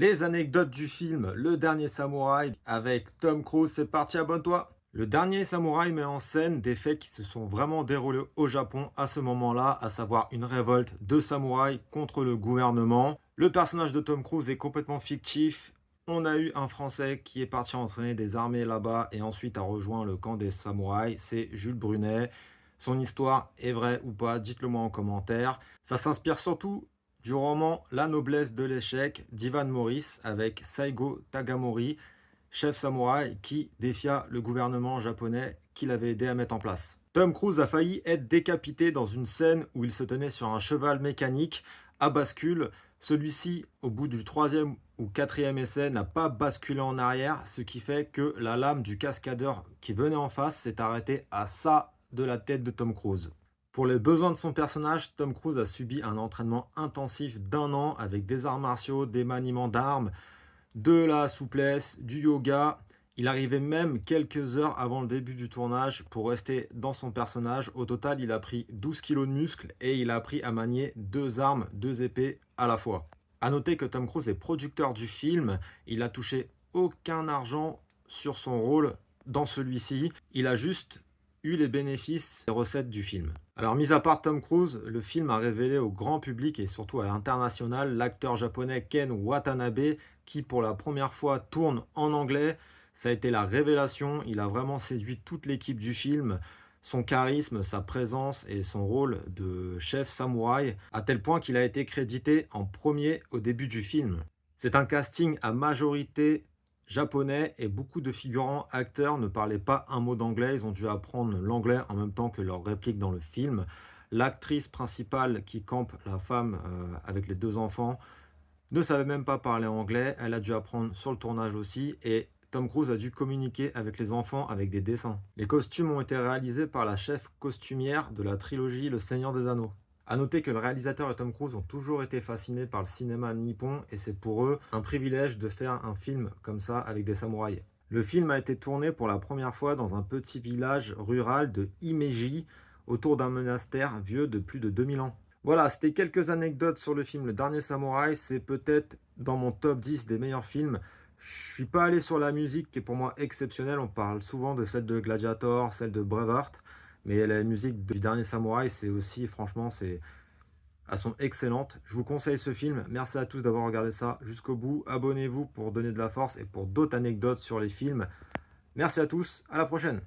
Les anecdotes du film Le Dernier Samouraï avec Tom Cruise, c'est parti, abonne-toi. Le Dernier Samouraï met en scène des faits qui se sont vraiment déroulés au Japon à ce moment-là, à savoir une révolte de samouraïs contre le gouvernement. Le personnage de Tom Cruise est complètement fictif. On a eu un Français qui est parti entraîner des armées là-bas et ensuite a rejoint le camp des samouraïs, c'est Jules Brunet. Son histoire est vraie ou pas, dites-le moi en commentaire. Ça s'inspire surtout du roman La noblesse de l'échec d'Ivan Morris avec Saigo Tagamori, chef samouraï qui défia le gouvernement japonais qu'il avait aidé à mettre en place. Tom Cruise a failli être décapité dans une scène où il se tenait sur un cheval mécanique à bascule. Celui-ci, au bout du troisième ou quatrième essai, n'a pas basculé en arrière, ce qui fait que la lame du cascadeur qui venait en face s'est arrêtée à ça de la tête de Tom Cruise. Pour les besoins de son personnage, Tom Cruise a subi un entraînement intensif d'1 an avec des arts martiaux, des maniements d'armes, de la souplesse, du yoga. Il arrivait même quelques heures avant le début du tournage pour rester dans son personnage. Au total, il a pris 12 kilos de muscles et il a appris à manier 2 armes, 2 épées à la fois. A noter que Tom Cruise est producteur du film. Il a touché aucun argent sur son rôle dans celui-ci. Il a juste eu les bénéfices des recettes du film. Alors, mis à part Tom Cruise, le film a révélé au grand public et surtout à l'international l'acteur japonais Ken Watanabe qui pour la première fois tourne en anglais. Ça a été la révélation, il a vraiment séduit toute l'équipe du film. Son charisme, sa présence et son rôle de chef samouraï, à tel point qu'il a été crédité en premier au début du film. C'est un casting à majorité japonais et beaucoup de figurants acteurs ne parlaient pas un mot d'anglais. Ils ont dû apprendre l'anglais en même temps que leurs répliques dans le film. L'actrice principale qui campe la femme avec les 2 enfants ne savait même pas parler anglais. Elle a dû apprendre sur le tournage aussi. Et Tom Cruise a dû communiquer avec les enfants avec des dessins. Les costumes ont été réalisés par la chef costumière de la trilogie Le Seigneur des Anneaux. A noter que le réalisateur et Tom Cruise ont toujours été fascinés par le cinéma nippon et c'est pour eux un privilège de faire un film comme ça avec des samouraïs. Le film a été tourné pour la première fois dans un petit village rural de Himeji, autour d'un monastère vieux de plus de 2000 ans. Voilà, c'était quelques anecdotes sur le film Le Dernier Samouraï. C'est peut-être dans mon top 10 des meilleurs films. Je suis pas allé sur la musique qui est pour moi exceptionnelle. On parle souvent de celle de Gladiator, celle de Braveheart. Mais la musique du Dernier Samouraï, c'est aussi, franchement, elles sont excellentes. Je vous conseille ce film. Merci à tous d'avoir regardé ça jusqu'au bout. Abonnez-vous pour donner de la force et pour d'autres anecdotes sur les films. Merci à tous. À la prochaine.